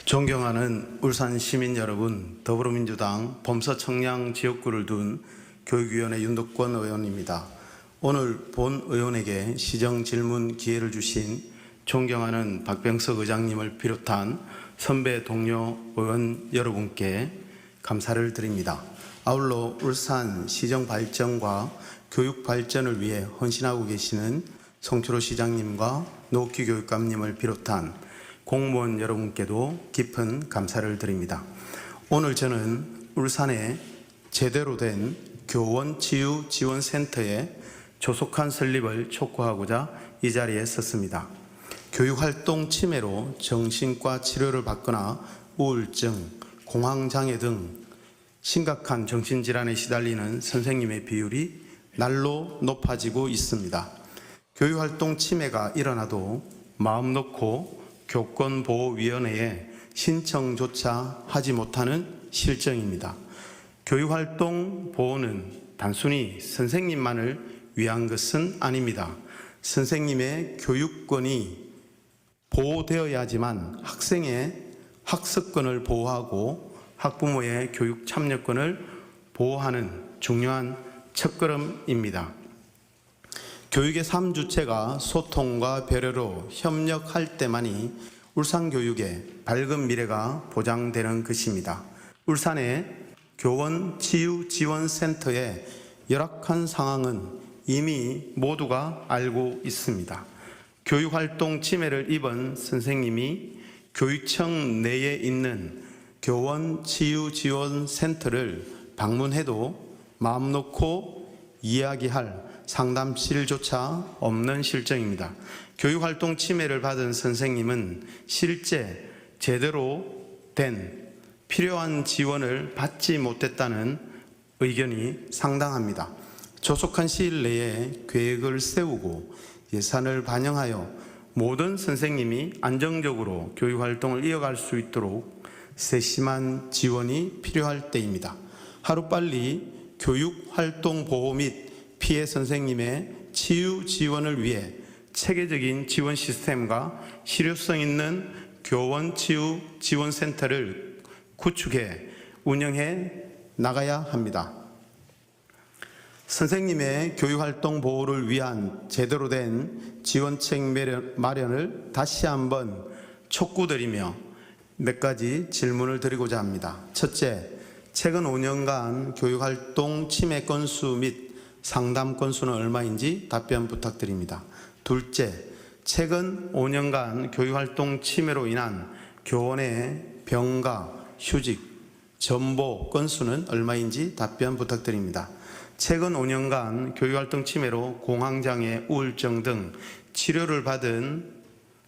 존경하는 울산 시민 여러분, 더불어민주당 범서 청량 지역구를 둔 교육위원회 윤덕권 의원입니다. 오늘 본 의원에게 시정 질문 기회를 주신 존경하는 박병석 의장님을 비롯한 선배 동료 의원 여러분께 감사를 드립니다. 아울러 울산 시정 발전과 교육 발전을 위해 헌신하고 계시는 송철호 시장님과 노키 교육감님을 비롯한 공무원 여러분께도 깊은 감사를 드립니다. 오늘 저는 울산에 제대로 된 교원치유지원센터의 조속한 설립을 촉구하고자 이 자리에 섰습니다. 교육활동 침해로 정신과 치료를 받거나 우울증, 공황장애 등 심각한 정신질환에 시달리는 선생님의 비율이 날로 높아지고 있습니다. 교육활동 침해가 일어나도 마음 놓고 교권보호위원회에 신청조차 하지 못하는 실정입니다. 교육활동 보호는 단순히 선생님만을 위한 것은 아닙니다. 선생님의 교육권이 보호되어야 하지만 학생의 학습권을 보호하고 학부모의 교육 참여권을 보호하는 중요한 첫걸음입니다. 교육의 삶 주체가 소통과 배려로 협력할 때만이 울산 교육의 밝은 미래가 보장되는 것입니다. 울산의 교원치유지원센터의 열악한 상황은 이미 모두가 알고 있습니다. 교육활동 침해를 입은 선생님이 교육청 내에 있는 교원치유지원센터를 방문해도 마음 놓고 이야기할 상담실조차 없는 실정입니다. 교육활동 침해를 받은 선생님은 실제 제대로 된 필요한 지원을 받지 못했다는 의견이 상당합니다. 조속한 시일 내에 계획을 세우고 예산을 반영하여 모든 선생님이 안정적으로 교육활동을 이어갈 수 있도록 세심한 지원이 필요할 때입니다. 하루빨리 교육활동 보호 및 피해 선생님의 치유 지원을 위해 체계적인 지원 시스템과 실효성 있는 교원 치유 지원센터를 구축해 운영해 나가야 합니다. 선생님의 교육활동 보호를 위한 제대로 된 지원책 마련을 다시 한번 촉구드리며 몇 가지 질문을 드리고자 합니다. 첫째, 최근 5년간 교육활동 침해 건수 및 상담 건수는 얼마인지 답변 부탁드립니다. 둘째, 최근 5년간 교육활동 침해로 인한 교원의 병가, 휴직, 전보 건수는 얼마인지 답변 부탁드립니다. 최근 5년간 교육활동 침해로 공황장애, 우울증 등 치료를 받은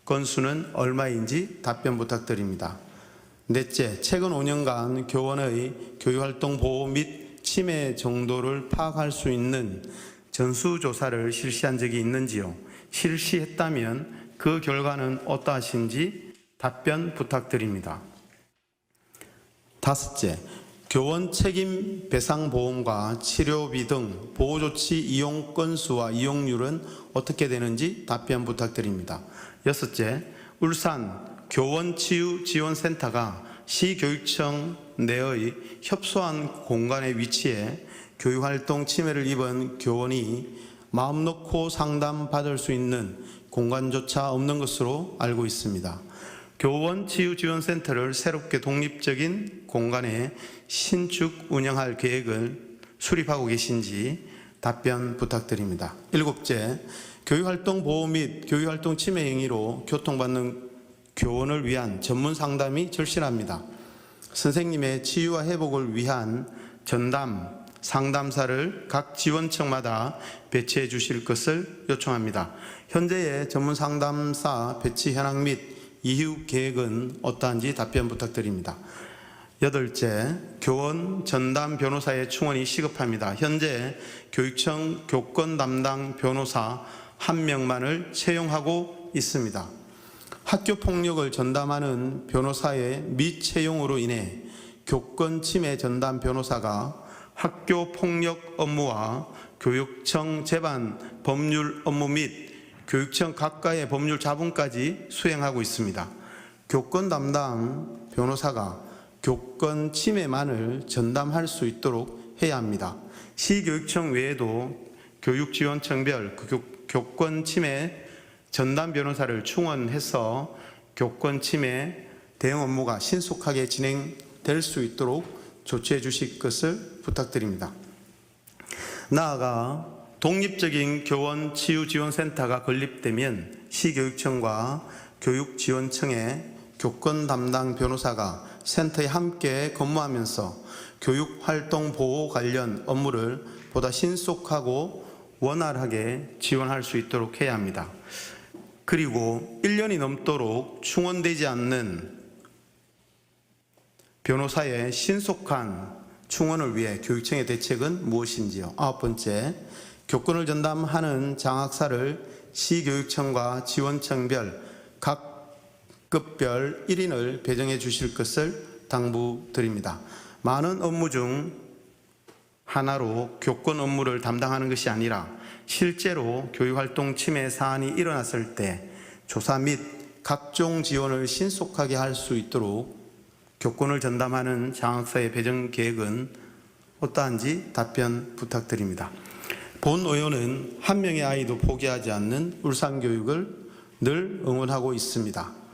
건수는 얼마인지 답변 부탁드립니다. 넷째, 최근 5년간 교원의 교육활동 보호 및 침해 정도를 파악할 수 있는 전수조사를 실시한 적이 있는지요? 실시했다면 그 결과는 어떠하신지 답변 부탁드립니다. 다섯째, 교원 책임 배상보험과 치료비 등 보호조치 이용 건수와 이용률은 어떻게 되는지 답변 부탁드립니다. 여섯째, 울산 교원치유지원센터가 시교육청 내의 협소한 공간에 위치해 교육활동 침해를 입은 교원이 마음 놓고 상담받을 수 있는 공간조차 없는 것으로 알고 있습니다. 교원치유지원센터를 새롭게 독립적인 공간에 신축 운영할 계획을 수립하고 계신지 답변 부탁드립니다. 일곱째, 교육활동 보호 및 교육활동 침해 행위로 교통받는 교원을 위한 전문 상담이 절실합니다. 선생님의 치유와 회복을 위한 전담 상담사를 각 지원청마다 배치해 주실 것을 요청합니다. 현재의 전문 상담사 배치 현황 및 이후 계획은 어떠한지 답변 부탁드립니다. 여덟째, 교원 전담 변호사의 충원이 시급합니다. 현재 교육청 교권 담당 변호사 1명만을 채용하고 있습니다. 학교폭력을 전담하는 변호사의 미채용으로 인해 교권 침해 전담 변호사가 학교폭력 업무와 교육청 재반 법률 업무 및 교육청 각과의 법률 자문까지 수행하고 있습니다. 교권 담당 변호사가 교권 침해만을 전담할 수 있도록 해야 합니다. 시교육청 외에도 교육지원청별 교권 침해 전담 변호사를 충원해서 교권 침해 대응 업무가 신속하게 진행될 수 있도록 조치해 주실 것을 부탁드립니다. 나아가 독립적인 교원 치유지원센터가 건립되면 시교육청과 교육지원청의 교권 담당 변호사가 센터에 함께 근무하면서 교육활동 보호 관련 업무를 보다 신속하고 원활하게 지원할 수 있도록 해야 합니다. 그리고 1년이 넘도록 충원되지 않는 변호사의 신속한 충원을 위해 교육청의 대책은 무엇인지요? 9번째, 교권을 전담하는 장학사를 시교육청과 지원청별 각 급별 1인을 배정해 주실 것을 당부드립니다. 많은 업무 중 하나로 교권 업무를 담당하는 것이 아니라 실제로 교육활동 침해 사안이 일어났을 때 조사 및 각종 지원을 신속하게 할 수 있도록 교권을 전담하는 장학사의 배정 계획은 어떠한지 답변 부탁드립니다. 본 의원은 한 명의 아이도 포기하지 않는 울산교육을 늘 응원하고 있습니다.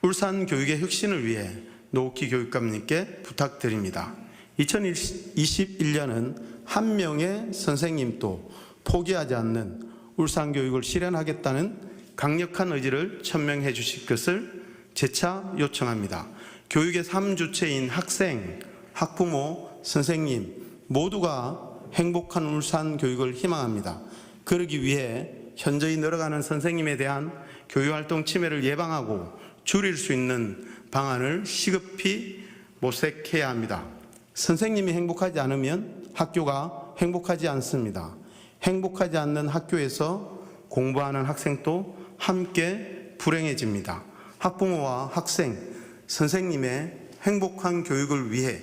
울산교육의 혁신을 위해 노욱희 교육감님께 부탁드립니다. 2021년은 한 명의 선생님도 포기하지 않는 울산교육을 실현하겠다는 강력한 의지를 천명해 주실 것을 재차 요청합니다. 교육의 3주체인 학생, 학부모, 선생님 모두가 행복한 울산교육을 희망합니다. 그러기 위해 현저히 늘어가는 선생님에 대한 교육활동 침해를 예방하고 줄일 수 있는 방안을 시급히 모색해야 합니다. 선생님이 행복하지 않으면 학교가 행복하지 않습니다. 행복하지 않는 학교에서 공부하는 학생도 함께 불행해집니다. 학부모와 학생, 선생님의 행복한 교육을 위해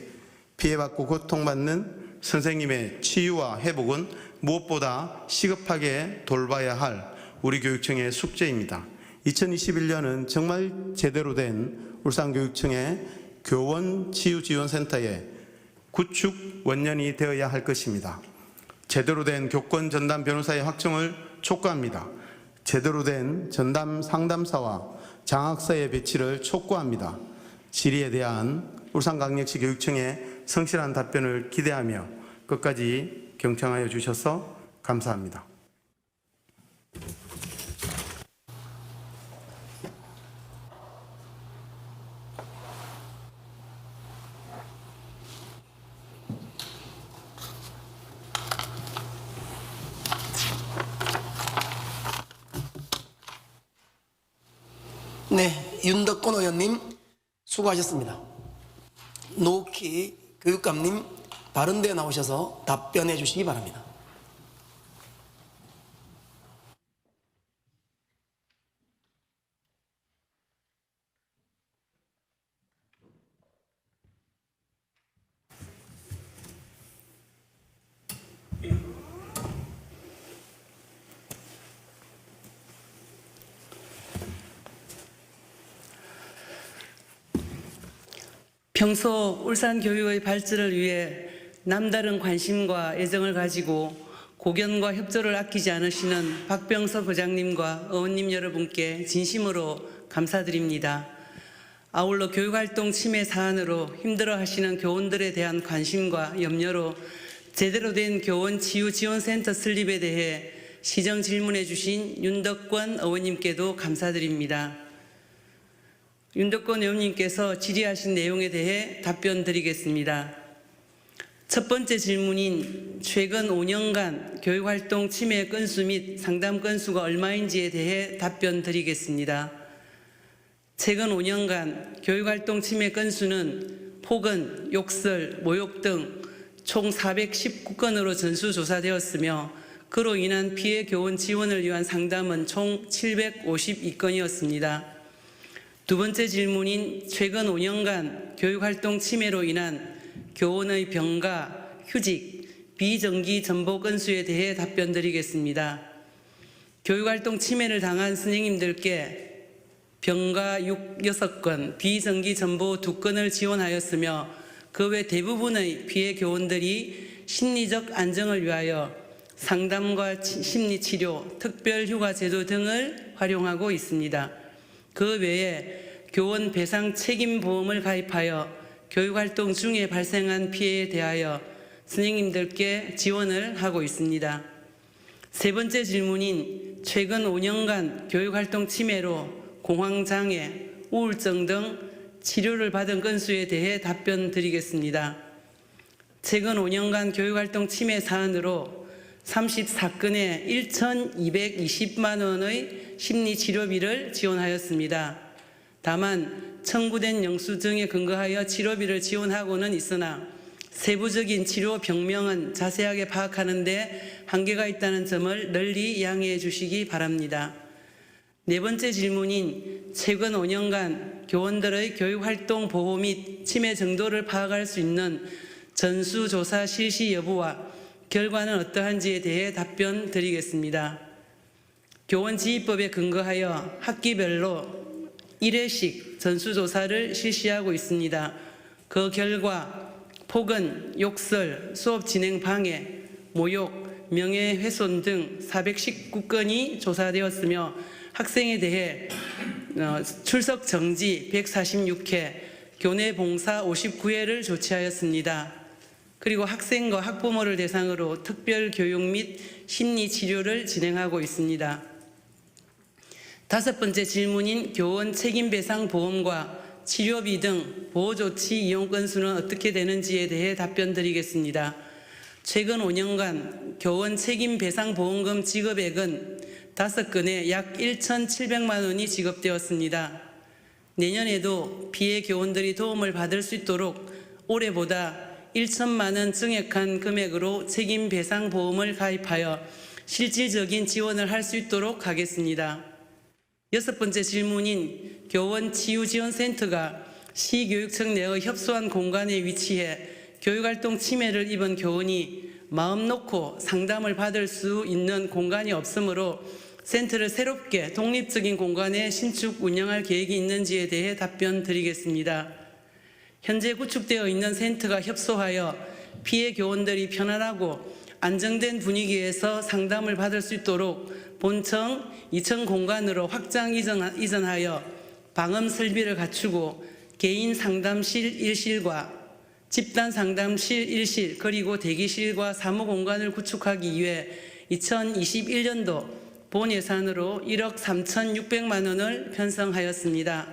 피해받고 고통받는 선생님의 치유와 회복은 무엇보다 시급하게 돌봐야 할 우리 교육청의 숙제입니다. 2021년은 정말 제대로 된 울산교육청의 교원치유지원센터의 구축 원년이 되어야 할 것입니다. 제대로 된 교권 전담 변호사의 확정을 촉구합니다. 제대로 된 전담 상담사와 장학사의 배치를 촉구합니다. 질의에 대한 울산광역시 교육청의 성실한 답변을 기대하며 끝까지 경청하여 주셔서 감사합니다. 네, 윤덕권 의원님 수고하셨습니다. 노욱희 교육감님 바른 데 나오셔서 답변해 주시기 바랍니다. 평소 울산 교육의 발전을 위해 남다른 관심과 애정을 가지고 고견과 협조를 아끼지 않으시는 박병석 부장님과 의원님 여러분께 진심으로 감사드립니다. 아울러 교육활동 침해 사안으로 힘들어하시는 교원들에 대한 관심과 염려로 제대로 된 교원 치유 지원센터 설립에 대해 시정 질문해 주신 윤덕권 의원님께도 감사드립니다. 윤덕권 의원님께서 질의하신 내용에 대해 답변 드리겠습니다. 첫 번째 질문인 최근 5년간 교육활동 침해 건수 및 상담 건수가 얼마인지에 대해 답변 드리겠습니다. 최근 5년간 교육활동 침해 건수는 폭언, 욕설, 모욕 등 총 419건으로 전수조사되었으며 그로 인한 피해 교원 지원을 위한 상담은 총 752건이었습니다. 두 번째 질문인 최근 5년간 교육활동 침해로 인한 교원의 병가, 휴직, 비정기 전보 건수에 대해 답변 드리겠습니다. 교육활동 침해를 당한 선생님들께 병가 6건, 비정기 전보 2건을 지원하였으며 그 외 대부분의 피해 교원들이 심리적 안정을 위하여 상담과 심리치료, 특별휴가 제도 등을 활용하고 있습니다. 그 외에 교원 배상 책임보험을 가입하여 교육활동 중에 발생한 피해에 대하여 선생님들께 지원을 하고 있습니다. 세 번째 질문인 최근 5년간 교육활동 침해로 공황장애, 우울증 등 치료를 받은 건수에 대해 답변 드리겠습니다. 최근 5년간 교육활동 침해 사안으로 34건에 1,220만 원의 심리치료비를 지원하였습니다. 다만 청구된 영수증에 근거하여 치료비를 지원하고는 있으나 세부적인 치료 병명은 자세하게 파악하는 데 한계가 있다는 점을 널리 양해해 주시기 바랍니다. 네 번째 질문인 최근 5년간 교원들의 교육활동 보호 및 침해 정도를 파악할 수 있는 전수조사 실시 여부와 결과는 어떠한지에 대해 답변 드리겠습니다. 교원지휘법에 근거하여 학기별로 1회씩 전수조사를 실시하고 있습니다. 그 결과 폭언, 욕설, 수업 진행 방해, 모욕, 명예훼손 등 419건이 조사되었으며 학생에 대해 출석 정지 146회, 교내 봉사 59회를 조치하였습니다. 그리고 학생과 학부모를 대상으로 특별 교육 및 심리 치료를 진행하고 있습니다. 다섯 번째 질문인 교원 책임배상 보험과 치료비 등 보호조치 이용 건수는 어떻게 되는지에 대해 답변 드리겠습니다. 최근 5년간 교원 책임배상 보험금 지급액은 5건에 약 1,700만 원이 지급되었습니다. 내년에도 피해 교원들이 도움을 받을 수 있도록 올해보다 1천만 원 증액한 금액으로 책임배상보험을 가입하여 실질적인 지원을 할 수 있도록 하겠습니다. 여섯 번째 질문인 교원치유지원센터가 시교육청 내의 협소한 공간에 위치해 교육활동 침해를 입은 교원이 마음 놓고 상담을 받을 수 있는 공간이 없으므로 센터를 새롭게 독립적인 공간에 신축 운영할 계획이 있는지에 대해 답변 드리겠습니다. 현재 구축되어 있는 센터가 협소하여 피해 교원들이 편안하고 안정된 분위기에서 상담을 받을 수 있도록 본청 2층 공간으로 확장 이전하여 방음 설비를 갖추고 개인 상담실 1실과 집단 상담실 1실 그리고 대기실과 사무 공간을 구축하기 위해 2021년도 본 예산으로 1억 3,600만 원을 편성하였습니다.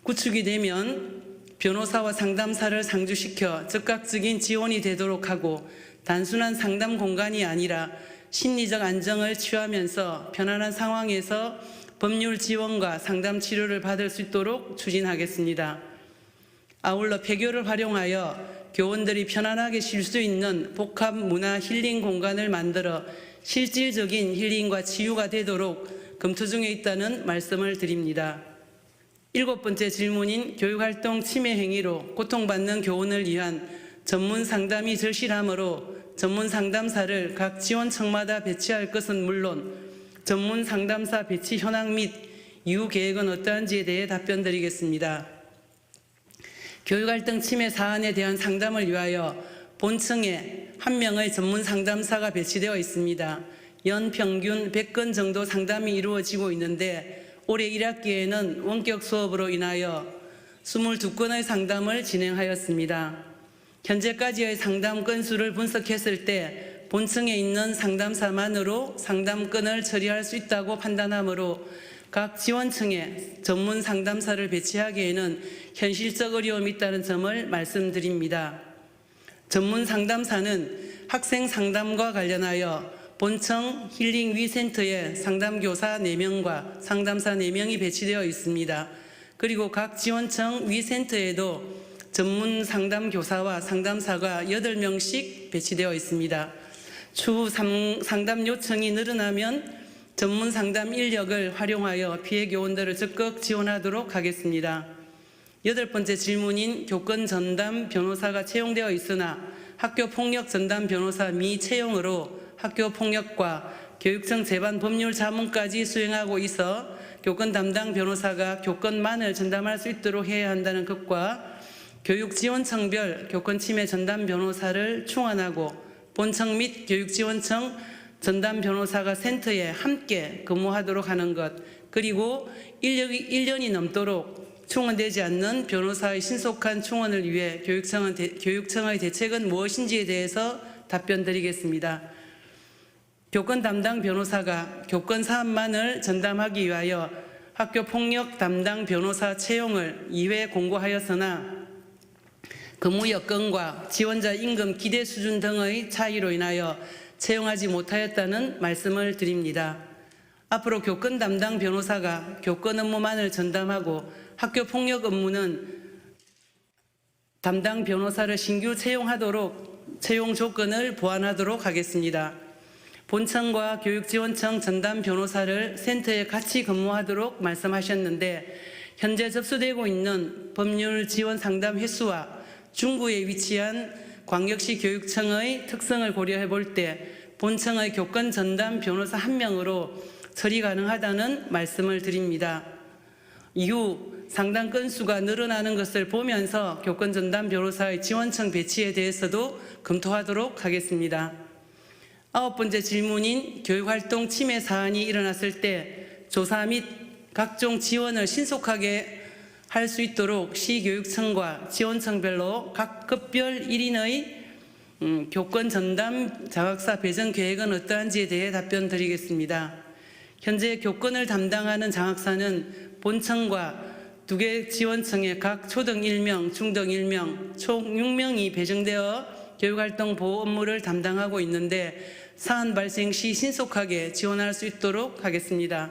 구축이 되면 변호사와 상담사를 상주시켜 즉각적인 지원이 되도록 하고 단순한 상담 공간이 아니라 심리적 안정을 취하면서 편안한 상황에서 법률 지원과 상담 치료를 받을 수 있도록 추진하겠습니다. 아울러 폐교를 활용하여 교원들이 편안하게 쉴 수 있는 복합 문화 힐링 공간을 만들어 실질적인 힐링과 치유가 되도록 검토 중에 있다는 말씀을 드립니다. 일곱 번째 질문인 교육활동 침해 행위로 고통받는 교원을 위한 전문 상담이 절실하므로 전문 상담사를 각 지원청마다 배치할 것은 물론 전문 상담사 배치 현황 및 이후 계획은 어떠한지에 대해 답변 드리겠습니다. 교육활동 침해 사안에 대한 상담을 위하여 본청에 1명의 전문 상담사가 배치되어 있습니다. 연 평균 100건 정도 상담이 이루어지고 있는데 올해 1학기에는 원격 수업으로 인하여 22건의 상담을 진행하였습니다. 현재까지의 상담 건수를 분석했을 때 본청에 있는 상담사만으로 상담건을 처리할 수 있다고 판단하므로 각 지원청에 전문 상담사를 배치하기에는 현실적 어려움이 있다는 점을 말씀드립니다. 전문 상담사는 학생 상담과 관련하여 본청 힐링위센터에 상담교사 4명과 상담사 4명이 배치되어 있습니다. 그리고 각 지원청 위센터에도 전문 상담교사와 상담사가 8명씩 배치되어 있습니다. 추후 상담 요청이 늘어나면 전문 상담 인력을 활용하여 피해 교원들을 적극 지원하도록 하겠습니다. 여덟 번째 질문인 교권 전담 변호사가 채용되어 있으나 학교 폭력 전담 변호사 미채용으로 학교 폭력과 교육청 제반 법률 자문까지 수행하고 있어 교권 담당 변호사가 교권만을 전담할 수 있도록 해야 한다는 것과 교육지원청별 교권 침해 전담 변호사를 충원하고 본청 및 교육지원청 전담 변호사가 센터에 함께 근무하도록 하는 것, 그리고 1년이 넘도록 충원되지 않는 변호사의 신속한 충원을 위해 교육청의 대책은 무엇인지에 대해서 답변 드리겠습니다. 교권 담당 변호사가 교권 사안만을 전담하기 위하여 학교 폭력 담당 변호사 채용을 2회 공고하였으나 근무 여건과 지원자 임금 기대 수준 등의 차이로 인하여 채용하지 못하였다는 말씀을 드립니다. 앞으로 교권 담당 변호사가 교권 업무만을 전담하고 학교 폭력 업무는 담당 변호사를 신규 채용하도록 채용 조건을 보완하도록 하겠습니다. 본청과 교육지원청 전담 변호사를 센터에 같이 근무하도록 말씀하셨는데 현재 접수되고 있는 법률 지원 상담 횟수와 중구에 위치한 광역시 교육청의 특성을 고려해 볼 때 본청의 교권 전담 변호사 1명으로 처리 가능하다는 말씀을 드립니다. 이후 상담 건수가 늘어나는 것을 보면서 교권 전담 변호사의 지원청 배치에 대해서도 검토하도록 하겠습니다. 9번째 질문인 교육활동 침해 사안이 일어났을 때 조사 및 각종 지원을 신속하게 할 수 있도록 시교육청과 지원청별로 각 급별 1인의 교권 전담 장학사 배정 계획은 어떠한지에 대해 답변 드리겠습니다. 현재 교권을 담당하는 장학사는 본청과 2개 지원청에 각 초등 1명, 중등 1명, 총 6명이 배정되어 교육활동 보호 업무를 담당하고 있는데 사안 발생 시 신속하게 지원할 수 있도록 하겠습니다.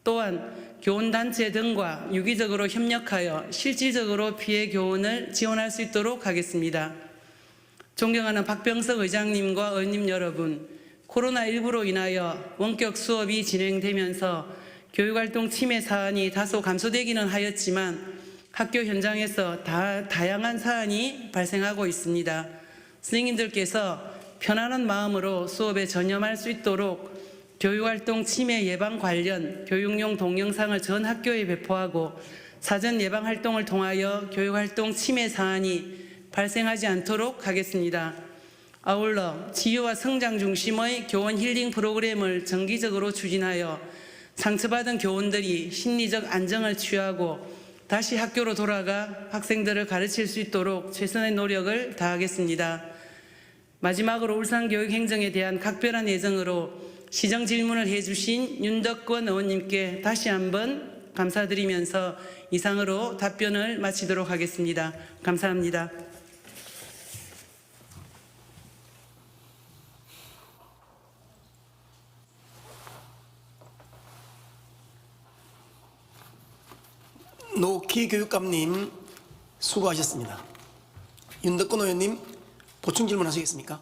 또한 교원단체 등과 유기적으로 협력하여 실질적으로 피해 교원을 지원할 수 있도록 하겠습니다. 존경하는 박병석 의장님과 의원님 여러분, 코로나19로 인하여 원격 수업이 진행되면서 교육활동 침해 사안이 다소 감소되기는 하였지만 학교 현장에서 다양한 사안이 발생하고 있습니다. 선생님들께서 편안한 마음으로 수업에 전념할 수 있도록 교육활동 침해 예방 관련 교육용 동영상을 전 학교에 배포하고 사전 예방 활동을 통하여 교육활동 침해 사안이 발생하지 않도록 하겠습니다. 아울러 치유와 성장 중심의 교원 힐링 프로그램을 정기적으로 추진하여 상처받은 교원들이 심리적 안정을 취하고 다시 학교로 돌아가 학생들을 가르칠 수 있도록 최선의 노력을 다하겠습니다. 마지막으로 울산교육행정에 대한 각별한 애정으로 시정 질문을 해주신 윤덕권 의원님께 다시 한번 감사드리면서 이상으로 답변을 마치도록 하겠습니다. 감사합니다. 노키 교육감님 수고하셨습니다. 윤덕권 의원님 보충 질문 하시겠습니까?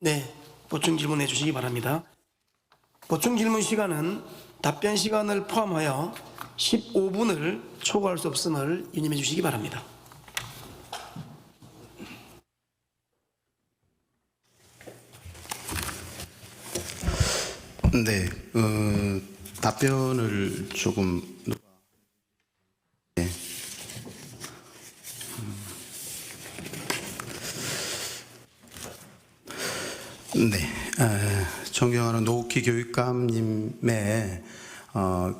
네, 보충 질문해 주시기 바랍니다. 보충 질문 시간은 답변 시간을 포함하여 15분을 초과할 수 없음을 유념해 주시기 바랍니다. 네, 답변을 조금 네, 존경하는 노욱희 교육감님의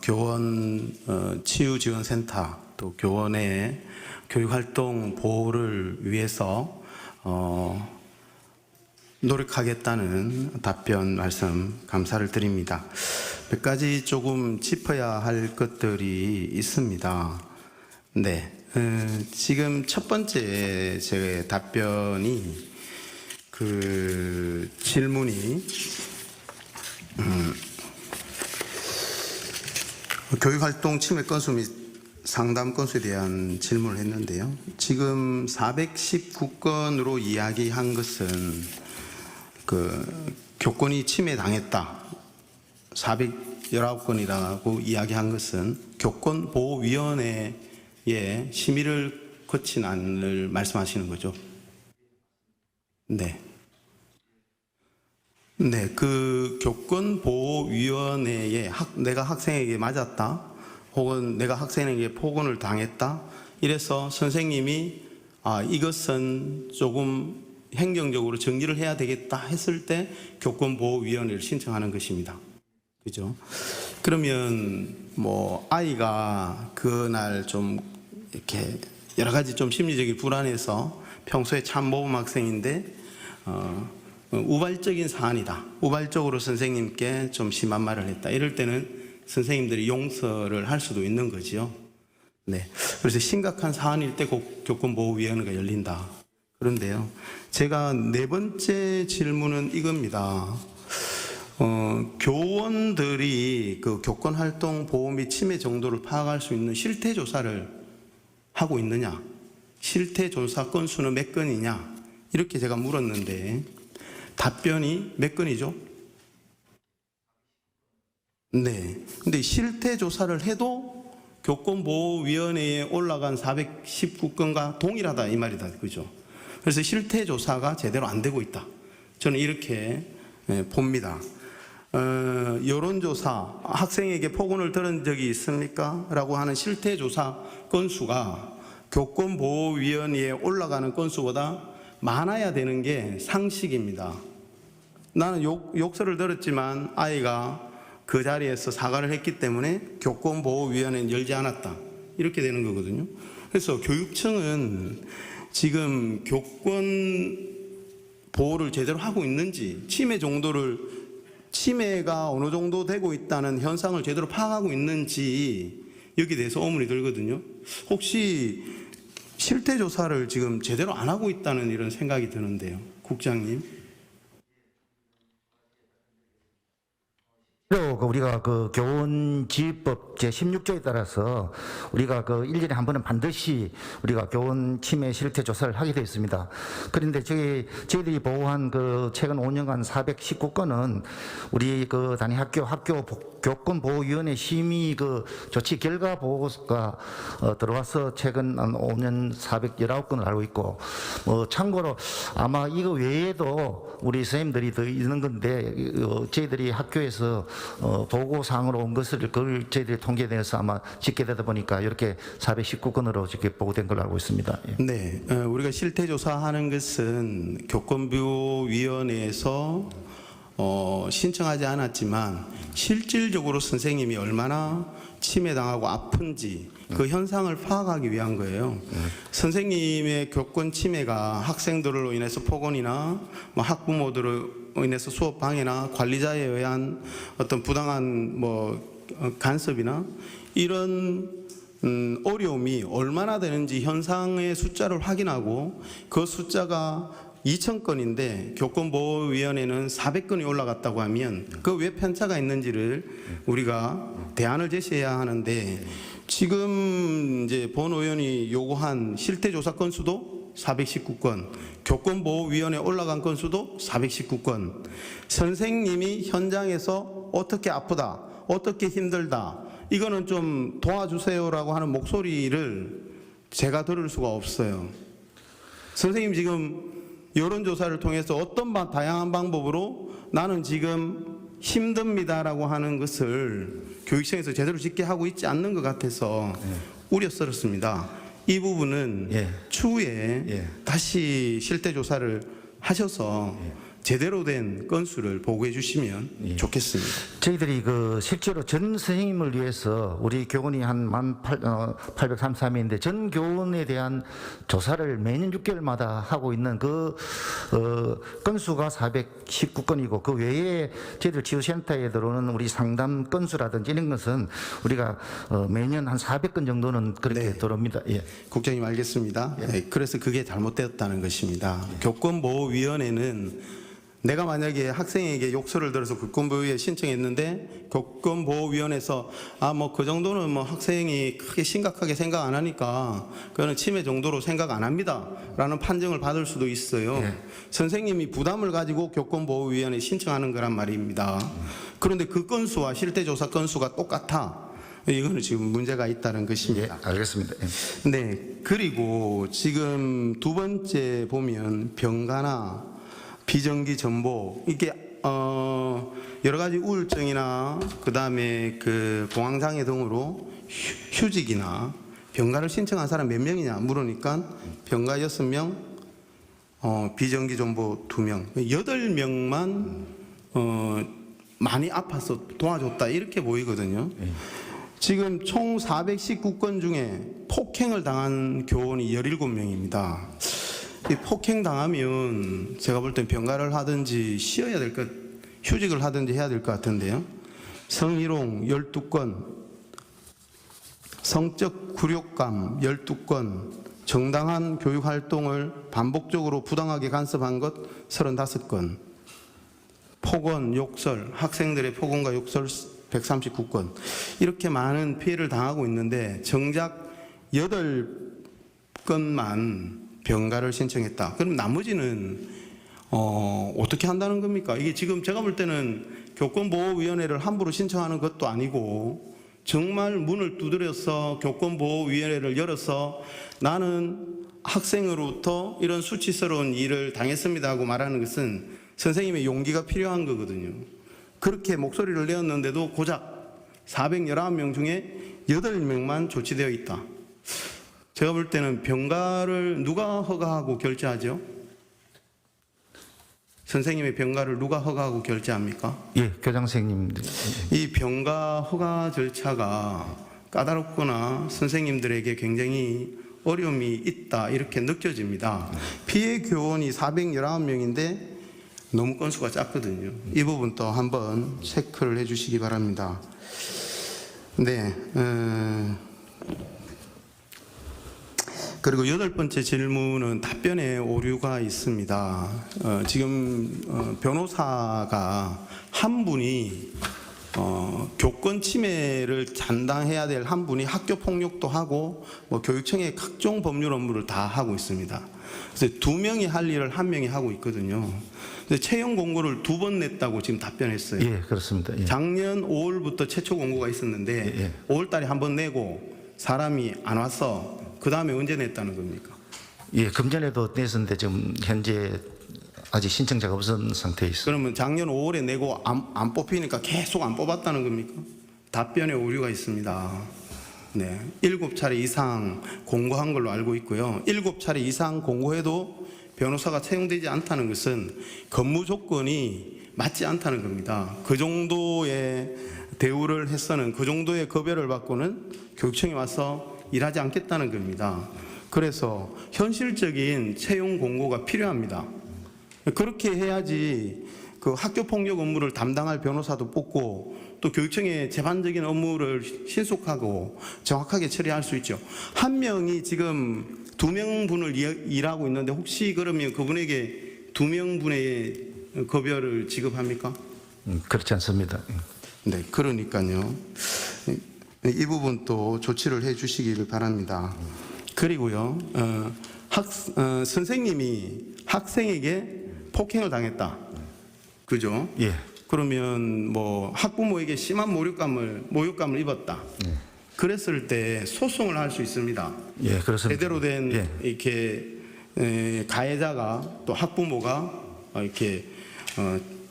교원 치유지원센터 또 교원의 교육활동 보호를 위해서 노력하겠다는 답변 말씀 감사를 드립니다. 몇 가지 조금 짚어야 할 것들이 있습니다. 네, 지금 첫 번째 제 답변이 그 질문이 교육활동 침해 건수 및 상담 건수에 대한 질문을 했는데요. 지금 419건으로 이야기한 것은 그 교권이 침해당했다. 419건이라고 이야기한 것은 교권보호위원회에 심의를 거친 안을 말씀하시는 거죠. 네. 네, 그 교권보호위원회에 내가 학생에게 맞았다. 혹은 내가 학생에게 폭언을 당했다. 이래서 선생님이 이것은 조금 행정적으로 정리를 해야 되겠다 했을 때 교권보호위원회를 신청하는 것입니다. 그죠? 그러면 뭐 아이가 그날 좀 이렇게 여러 가지 좀 심리적인 불안해서 평소에 참 모범 학생인데 우발적인 사안이다. 우발적으로 선생님께 좀 심한 말을 했다. 이럴 때는 선생님들이 용서를 할 수도 있는 거지요. 네. 그래서 심각한 사안일 때 꼭 교권보호위원회가 열린다. 그런데요, 제가 네 번째 질문은 이겁니다. 교원들이 그 교권활동 보호 및 침해 정도를 파악할 수 있는 실태조사를 하고 있느냐, 실태조사 건수는 몇 건이냐, 이렇게 제가 물었는데 답변이 몇 건이죠? 네. 근데 실태조사를 해도 교권보호위원회에 올라간 419건과 동일하다 이 말이다. 그죠? 그래서 실태조사가 제대로 안 되고 있다. 저는 이렇게 봅니다. 여론조사, 학생에게 폭언을 들은 적이 있습니까? 라고 하는 실태조사 건수가 교권보호위원회에 올라가는 건수보다 많아야 되는 게 상식입니다. 나는 욕설을 들었지만 아이가 그 자리에서 사과를 했기 때문에 교권보호위원회는 열지 않았다. 이렇게 되는 거거든요. 그래서 교육청은 지금 교권 보호를 제대로 하고 있는지, 침해가 어느 정도 되고 있다는 현상을 제대로 파악하고 있는지 여기에 대해서 의문이 들거든요. 혹시 실태조사를 지금 제대로 안 하고 있다는 이런 생각이 드는데요. 국장님. 우리가 그 교원지휘법 제16조에 따라서 우리가 그 1년에 한 번은 반드시 우리가 교원 침해 실태 조사를 하게 되어 있습니다. 그런데 저희들이 보호한 그 최근 5년간 419건은 우리 그 단위 학교 교권보호위원회 심의 그 조치 결과 보고가 들어와서 최근 한 5년 419건을 알고 있고, 참고로 아마 이거 외에도 우리 선생님들이 더 있는 건데 저희들이 학교에서 보고사항으로 온 것을 그걸 저희들이 통계내서 아마 집계되다 보니까 이렇게 419건으로 이렇게 보고된 걸로 알고 있습니다. 예. 네, 우리가 실태조사하는 것은 교권보호위원회에서 신청하지 않았지만 실질적으로 선생님이 얼마나 침해당하고 아픈지 그 현상을 파악하기 위한 거예요. 선생님의 교권 침해가 학생들로 인해서 폭언이나 학부모들로 인해서 수업 방해나 관리자에 의한 어떤 부당한 간섭이나 이런 어려움이 얼마나 되는지 현상의 숫자를 확인하고 그 숫자가 2,000건인데 교권보호위원회는 400건이 올라갔다고 하면 그 왜 편차가 있는지를 우리가 대안을 제시해야 하는데, 지금 이제 본 의원이 요구한 실태조사 건수도 419건, 교권보호위원회 올라간 건수도 419건, 선생님이 현장에서 어떻게 아프다, 어떻게 힘들다, 이거는 좀 도와주세요라고 하는 목소리를 제가 들을 수가 없어요. 선생님 지금 여론조사를 통해서 어떤 다양한 방법으로 나는 지금 힘듭니다라고 하는 것을 교육청에서 제대로 짓게 하고 있지 않는 것 같아서 우려스럽습니다. 이 부분은 추후에 다시 실태조사를 하셔서 제대로 된 건수를 보고해 주시면 좋겠습니다. 저희들이 그 실제로 전 선생님을 위해서 우리 교원이 한 1833명인데 전 교원에 대한 조사를 매년 6개월마다 하고 있는 그 건수가 419건이고 그 외에 저희들 치유센터에 들어오는 우리 상담 건수라든지 이런 것은 우리가 매년 한 400건 정도는 그렇게 들어옵니다. 예. 국장님 알겠습니다. 그래서 그게 잘못되었다는 것입니다. 교권보호위원회는 내가 만약에 학생에게 욕설을 들어서 교권보호위에 신청했는데 교권보호위원회에서 그 정도는 학생이 크게 심각하게 생각 안 하니까 그거는 침해 정도로 생각 안 합니다 라는 판정을 받을 수도 있어요. 선생님이 부담을 가지고 교권보호위원회에 신청하는 거란 말입니다. 그런데 그 건수와 실태조사 건수가 똑같아. 이거는 지금 문제가 있다는 것입니다. 알겠습니다. 네, 그리고 지금 두 번째 보면 병가나 비정기 전보, 이게 여러 가지 우울증이나 그 다음에 그 공황장애 등으로 휴직이나 병가를 신청한 사람 몇 명이냐 물으니까 병가 6명, 비정기 존보 2명, 8명만 많이 아파서 도와줬다 이렇게 보이거든요. 지금 총 419건 중에 폭행을 당한 교원이 17명입니다. 이 폭행 당하면 제가 볼 땐 병가를 하든지 쉬어야 될 것, 휴직을 하든지 해야 될 것 같은데요. 성희롱 12건, 성적 굴욕감 12건, 정당한 교육 활동을 반복적으로 부당하게 간섭한 것 35건, 폭언, 욕설, 학생들의 폭언과 욕설 139건, 이렇게 많은 피해를 당하고 있는데 정작 8건만 병가를 신청했다. 그럼 나머지는 어떻게 한다는 겁니까? 이게 지금 제가 볼 때는 교권보호위원회를 함부로 신청하는 것도 아니고 정말 문을 두드려서 교권보호위원회를 열어서 나는 학생으로부터 이런 수치스러운 일을 당했습니다 하고 말하는 것은 선생님의 용기가 필요한 거거든요. 그렇게 목소리를 내었는데도 고작 419명 중에 8명만 조치되어 있다. 제가 볼 때는 병가를 누가 허가하고 결제하죠? 선생님의 병가를 누가 허가하고 결제합니까? 예, 교장 선생님. 이 병가 허가 절차가 까다롭거나 선생님들에게 굉장히 어려움이 있다 이렇게 느껴집니다. 피해 교원이 419명인데 너무 건수가 작거든요. 이 부분도 한번 체크를 해주시기 바랍니다. 네. 그리고 8번째 질문은 답변에 오류가 있습니다. 지금 변호사가 한 분이 교권 침해를 담당해야 될 한 분이 학교 폭력도 하고 교육청의 각종 법률 업무를 다 하고 있습니다. 그래서 2명이 할 일을 1명이 하고 있거든요. 채용 공고를 2번 냈다고 지금 답변했어요. 예, 그렇습니다. 예. 작년 5월부터 최초 공고가 있었는데 예. 5월 달에 한 번 내고 사람이 안 와서 그 다음에 언제 냈다는 겁니까? 예, 금전에도 냈었는데 지금 현재 아직 신청자가 없은 상태에 있습니다. 그러면 작년 5월에 내고 안 뽑히니까 계속 안 뽑았다는 겁니까? 답변에 오류가 있습니다. 네, 7차례 이상 공고한 걸로 알고 있고요. 7차례 이상 공고해도 변호사가 채용되지 않다는 것은 근무 조건이 맞지 않다는 겁니다. 그 정도의 대우를 했서는 그 정도의 급여를 받고는 교육청에 와서 일하지 않겠다는 겁니다. 그래서 현실적인 채용 공고가 필요합니다. 그렇게 해야지 그 학교 폭력 업무를 담당할 변호사도 뽑고 또 교육청의 재반적인 업무를 신속하고 정확하게 처리할 수 있죠. 한 명이 지금 2명분을 일하고 있는데 혹시 그러면 그분에게 2명분의 급여를 지급합니까? 그렇지 않습니다. 네, 그러니까요. 이 부분도 조치를 해 주시기를 바랍니다. 그리고요, 선생님이 학생에게 폭행을 당했다. 그죠? 예. 그러면 학부모에게 심한 모욕감을 입었다. 예. 그랬을 때 소송을 할 수 있습니다. 예, 그렇습니다. 제대로 된 예. 이렇게 가해자가 또 학부모가 이렇게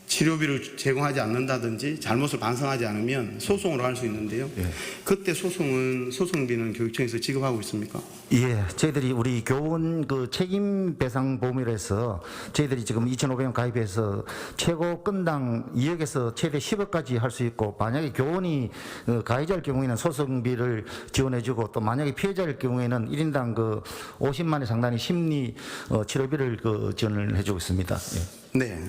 치료비를 제공하지 않는다든지 잘못을 반성하지 않으면 소송으로 할 수 있는데요. 예. 그때 소송비는 교육청에서 지급하고 있습니까? 예, 저희들이 우리 교원 그 책임 배상 보험이라서 저희들이 지금 2,500원 가입해서 최고 건당 2억에서 최대 10억까지 할 수 있고, 만약에 교원이 가해자일 경우에는 소송비를 지원해주고, 또 만약에 피해자일 경우에는 1인당 그 50만 원 상당의 심리 치료비를 지원을 해주고 있습니다. 예. 네,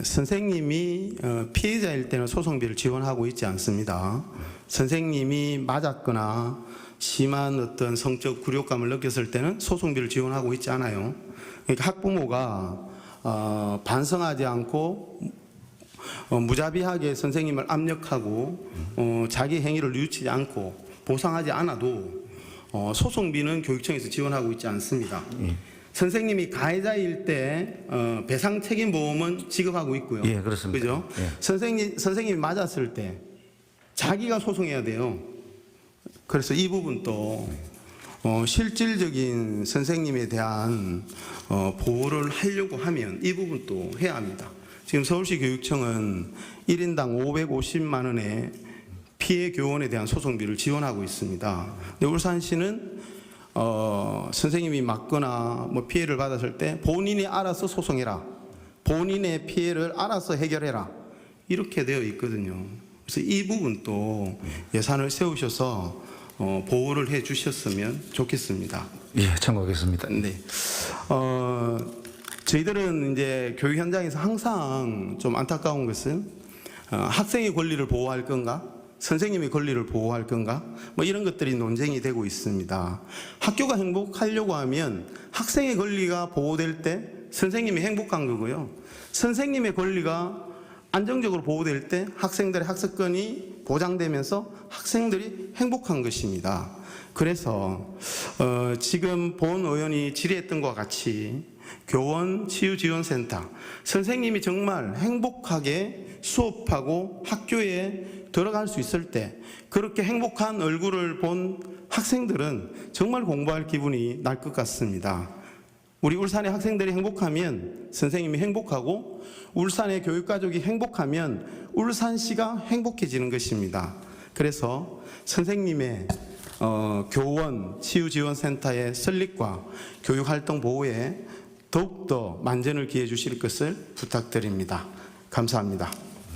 선생님이 피해자일 때는 소송비를 지원하고 있지 않습니다. 선생님이 맞았거나 심한 어떤 성적 굴욕감을 느꼈을 때는 소송비를 지원하고 있지 않아요. 그러니까 학부모가 반성하지 않고 무자비하게 선생님을 압력하고 자기 행위를 뉘우치지 않고 보상하지 않아도 소송비는 교육청에서 지원하고 있지 않습니다. 선생님이 가해자일 때 배상 책임 보험은 지급하고 있고요. 예, 그렇습니다. 그죠? 예. 선생님이 맞았을 때 자기가 소송해야 돼요. 그래서 이 부분도 실질적인 선생님에 대한 보호를 하려고 하면 이 부분도 해야 합니다. 지금 서울시 교육청은 1인당 550만 원의 피해 교원에 대한 소송비를 지원하고 있습니다. 근데 울산시는 선생님이 맞거나 뭐 피해를 받았을 때 본인이 알아서 소송해라, 본인의 피해를 알아서 해결해라, 이렇게 되어 있거든요. 그래서 이 부분도 예산을 세우셔서 보호를 해 주셨으면 좋겠습니다. 예, 참고하겠습니다. 네. 저희들은 이제 교육 현장에서 항상 좀 안타까운 것은 학생의 권리를 보호할 건가, 선생님의 권리를 보호할 건가, 뭐 이런 것들이 논쟁이 되고 있습니다. 학교가 행복하려고 하면 학생의 권리가 보호될 때 선생님이 행복한 거고요. 선생님의 권리가 안정적으로 보호될 때 학생들의 학습권이 보장되면서 학생들이 행복한 것입니다. 그래서 지금 본 의원이 질의했던 것과 같이 교원 치유지원센터, 선생님이 정말 행복하게 수업하고 학교에 들어갈 수 있을 때 그렇게 행복한 얼굴을 본 학생들은 정말 공부할 기분이 날 것 같습니다. 우리 울산의 학생들이 행복하면 선생님이 행복하고, 울산의 교육가족이 행복하면 울산시가 행복해지는 것입니다. 그래서 선생님의 교원 치유지원센터의 설립과 교육활동 보호에 더욱더 만전을 기해 주실 것을 부탁드립니다. 감사합니다.